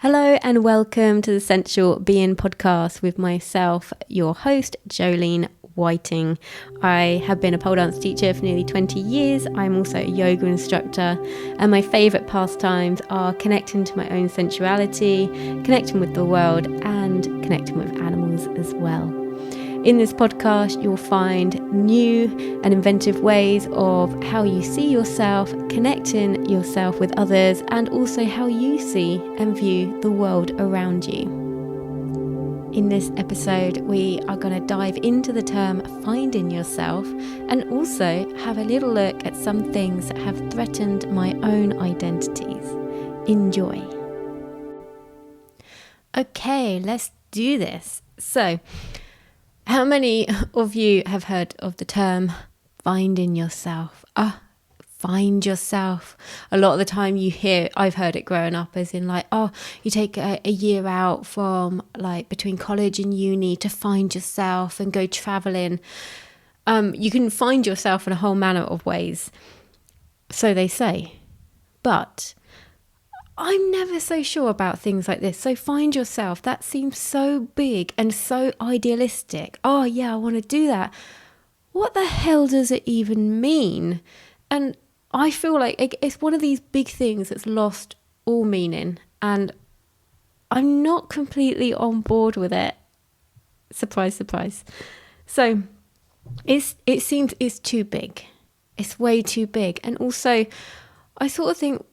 Hello and welcome to the Sensual Being podcast with myself, your host, Jolene Whiting. I have been a pole dance teacher for nearly 20 years. I'm also a yoga instructor, and my favourite pastimes are connecting to my own sensuality, connecting with the world, and connecting with animals as well. In this podcast, you'll find new and inventive ways of how you see yourself, connecting yourself with others, and also how you see and view the world around you. In this episode, we are going to dive into the term finding yourself and also have a little look at some things that have threatened my own identities. Enjoy. Okay, let's do this. So, how many of you have heard of the term finding yourself? Find yourself. A lot of the time I've heard it growing up as in like, you take a year out from like between college and uni to find yourself and go traveling. You can find yourself in a whole manner of ways. So they say. But I'm never so sure about things like this. So find yourself. That seems so big and so idealistic. Oh yeah, I want to do that. What the hell does it even mean? And I feel like it's one of these big things that's lost all meaning. And I'm not completely on board with it. Surprise, surprise. So it seems it's too big. It's way too big. And also, I sort of think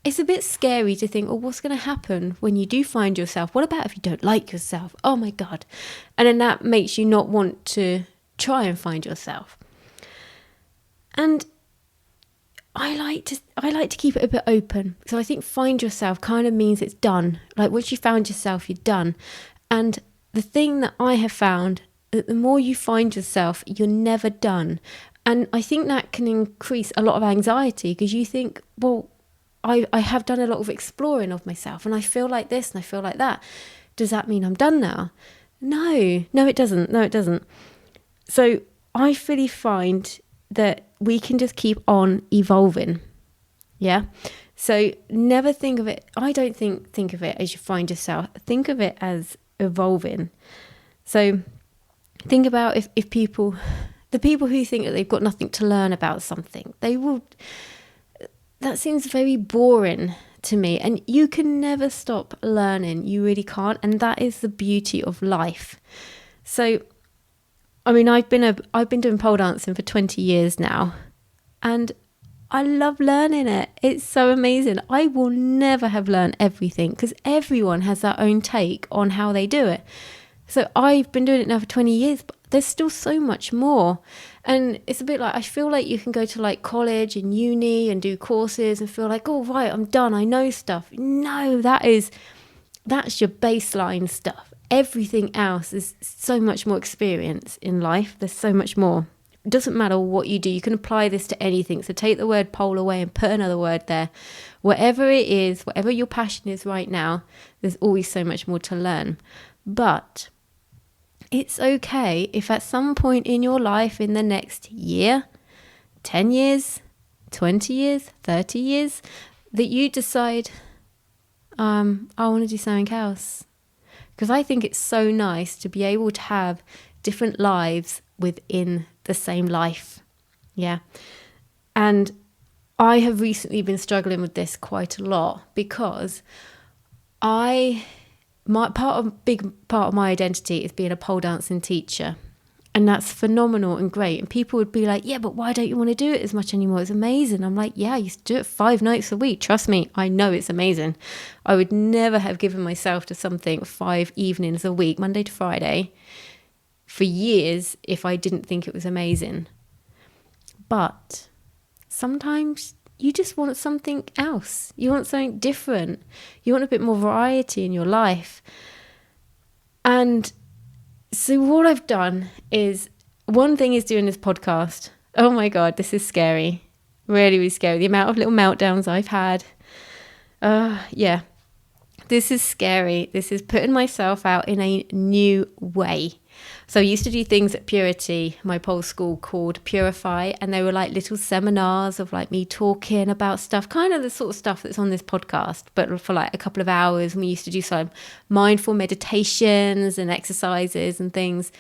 it's a bit scary to think, what's going to happen when you do find yourself? What about if you don't like yourself? Oh my God. And then that makes you not want to try and find yourself. And I like to keep it a bit open. So I think find yourself kind of means it's done. Like once you found yourself, you're done. And the thing that I have found, that the more you find yourself, you're never done. And I think that can increase a lot of anxiety because you think, well, I have done a lot of exploring of myself and I feel like this and I feel like that. Does that mean I'm done now? No, it doesn't. So I really find that we can just keep on evolving. Yeah. So never think of it. I don't think of it as you find yourself. Think of it as evolving. So think about if the people who think that they've got nothing to learn about something, that seems very boring to me. And you can never stop learning. You really can't. And that is the beauty of life. So, I mean, I've been doing pole dancing for 20 years now. And I love learning it. It's so amazing. I will never have learned everything because everyone has their own take on how they do it. So I've been doing it now for 20 years, but there's still so much more. And it's a bit like, I feel like you can go to like college and uni and do courses and feel like, oh, right, I'm done. I know stuff. No, that's your baseline stuff. Everything else is so much more experience in life. There's so much more. It doesn't matter what you do. You can apply this to anything. So take the word pole away and put another word there. Whatever it is, whatever your passion is right now, there's always so much more to learn. But it's okay if at some point in your life in the next year, 10 years, 20 years, 30 years, that you decide, I want to do something else. Because I think it's so nice to be able to have different lives within the same life. Yeah. And I have recently been struggling with this quite a lot because big part of my identity is being a pole dancing teacher, and that's phenomenal and great. And people would be like, yeah, but why don't you want to do it as much anymore? It's amazing. I'm like, yeah, I used to do it 5 nights a week. Trust me, I know it's amazing. I would never have given myself to something 5 evenings a week, Monday to Friday, for years if I didn't think it was amazing. But sometimes you just want something else. You want something different. You want a bit more variety in your life. And so what I've done is, one thing is doing this podcast. Oh my God, this is scary. Really, really scary. The amount of little meltdowns I've had. This is scary. This is putting myself out in a new way. So I used to do things at Purity, my pole school, called Purify, and they were like little seminars of like me talking about stuff, kind of the sort of stuff that's on this podcast, but for like a couple of hours. And we used to do some mindful meditations and exercises and things.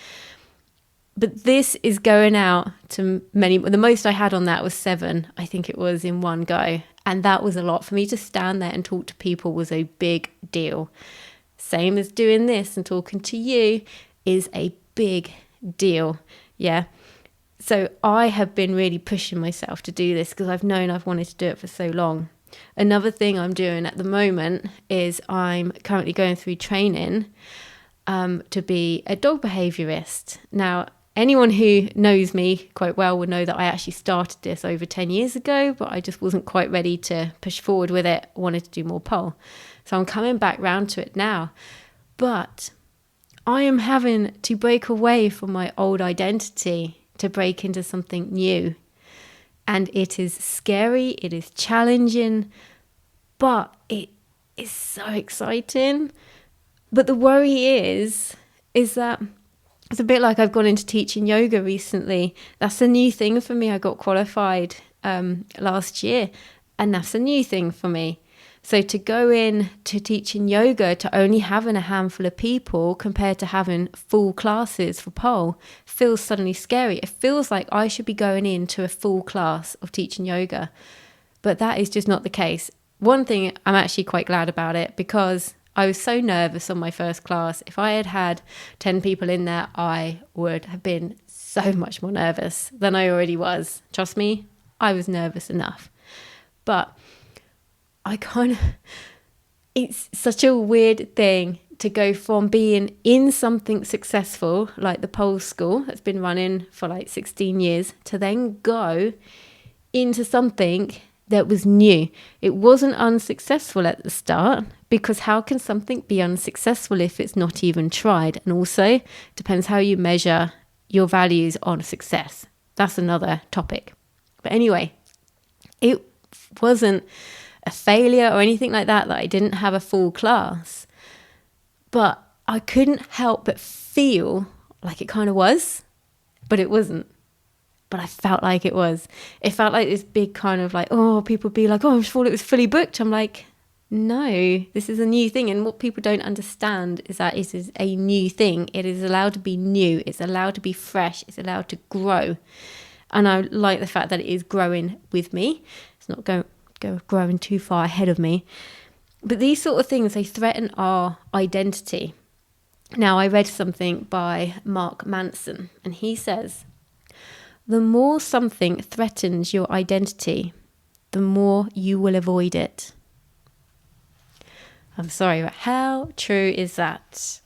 But this is going out to many. The most I had on that was 7, I think it was, in one go. And that was a lot. For me to stand there and talk to people was a big deal. Same as doing this and talking to you is a big deal. Yeah. So I have been really pushing myself to do this because I've known I've wanted to do it for so long. Another thing I'm doing at the moment is I'm currently going through training to be a dog behaviourist. Now, anyone who knows me quite well would know that I actually started this over 10 years ago, but I just wasn't quite ready to push forward with it. I wanted to do more pole. So I'm coming back round to it now. But I am having to break away from my old identity to break into something new. And it is scary, it is challenging, but it is so exciting. But the worry is that it's a bit like I've gone into teaching yoga recently. That's a new thing for me. I got qualified last year, and that's a new thing for me. So to go in to teaching yoga, to only having a handful of people compared to having full classes for pole, feels suddenly scary. It feels like I should be going into a full class of teaching yoga, but that is just not the case. One thing, I'm actually quite glad about it, because I was so nervous on my first class. If I had had 10 people in there, I would have been so much more nervous than I already was. Trust me, I was nervous enough. But it's such a weird thing to go from being in something successful, like the pole school that's been running for like 16 years, to then go into something that was new. It wasn't unsuccessful at the start, because how can something be unsuccessful if it's not even tried? And also, depends how you measure your values on success. That's another topic. But anyway, it wasn't a failure or anything like that I didn't have a full class. But I couldn't help but feel like it kind of was, but it wasn't. But I felt like it was. It felt like this big kind of like, oh, people be like, oh, I thought it was fully booked. I'm like, no, this is a new thing. And what people don't understand is that it is a new thing. It is allowed to be new. It's allowed to be fresh. It's allowed to grow. And I like the fact that it is growing with me. It's not growing too far ahead of me. But these sort of things, they threaten our identity. Now, I read something by Mark Manson, and he says, the more something threatens your identity, the more you will avoid it. I'm sorry, but how true is that?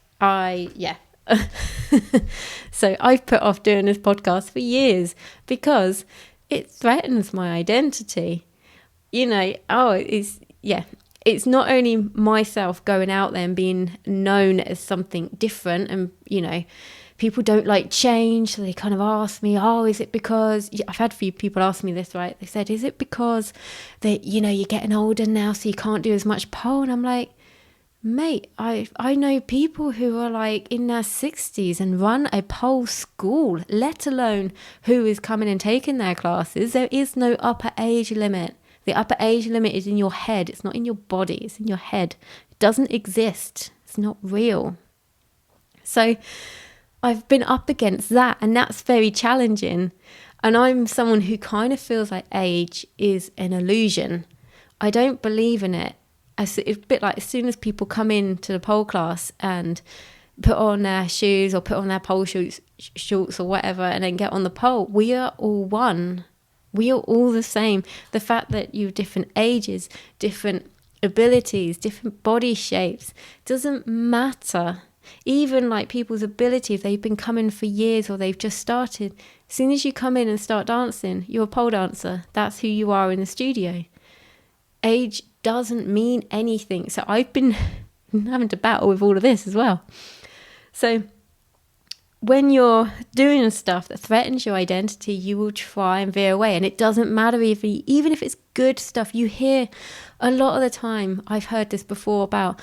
So I've put off doing this podcast for years because it threatens my identity. It's not only myself going out there and being known as something different, and, people don't like change, so they kind of ask me, is it because, I've had a few people ask me this, right? They said, is it because that, you're getting older now, so you can't do as much pole? And I'm like, mate, I know people who are like in their 60s and run a pole school, let alone who is coming and taking their classes. There is no upper age limit. The upper age limit is in your head. It's not in your body. It's in your head. It doesn't exist. It's not real. So I've been up against that, and that's very challenging. And I'm someone who kind of feels like age is an illusion. I don't believe in it. It's a bit like as soon as people come into the pole class and put on their shoes or put on their pole shorts or whatever and then get on the pole, we are all one. We are all the same. The fact that you have different ages, different abilities, different body shapes, doesn't matter. Even like people's ability, if they've been coming for years or they've just started, as soon as you come in and start dancing, you're a pole dancer. That's who you are in the studio. Age doesn't mean anything. So I've been having to battle with all of this as well. So when you're doing stuff that threatens your identity, you will try and veer away. And it doesn't matter even if it's good stuff. You hear a lot of the time, I've heard this before about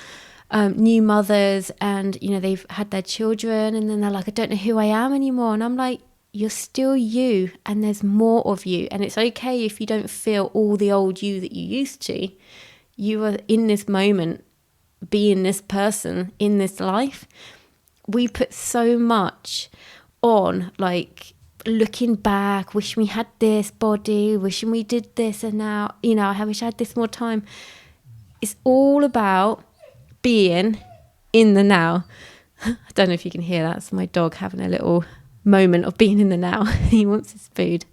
new mothers, and they've had their children, and then they're like, I don't know who I am anymore. And I'm like, you're still you, and there's more of you, and it's okay if you don't feel all the old you that you used to. You are in this moment, being this person in this life. We put so much on, like looking back, wishing we had this body, wishing we did this, and now I wish I had this more time. It's all about being in the now. I don't know if you can hear that. It's my dog having a little moment of being in the now. He wants his food.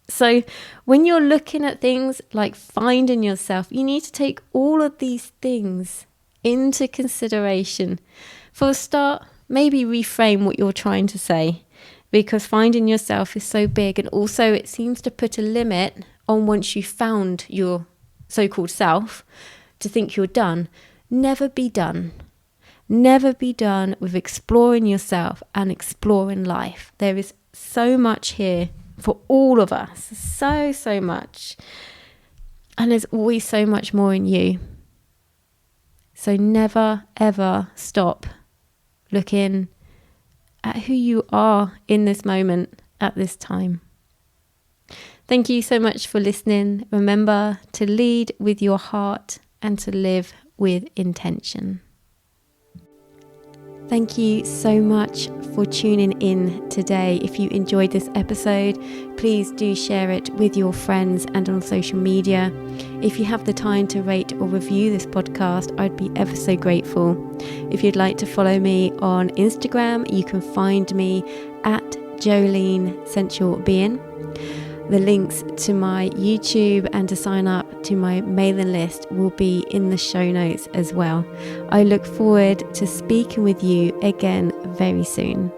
So when you're looking at things like finding yourself, you need to take all of these things into consideration. For a start, maybe reframe what you're trying to say, because finding yourself is so big, and also it seems to put a limit on once you've found your so-called self, to think you're done. Never be done. Never be done with exploring yourself and exploring life. There is so much here for all of us. So much. And there's always so much more in you. So never, ever stop looking at who you are in this moment at this time. Thank you so much for listening. Remember to lead with your heart and to live with intention. Thank you so much for tuning in today. If you enjoyed this episode, please do share it with your friends and on social media. If you have the time to rate or review this podcast, I'd be ever so grateful. If you'd like to follow me on Instagram, you can find me at Jolene Sensual Being. The links to my YouTube and to sign up to my mailing list will be in the show notes as well. I look forward to speaking with you again very soon.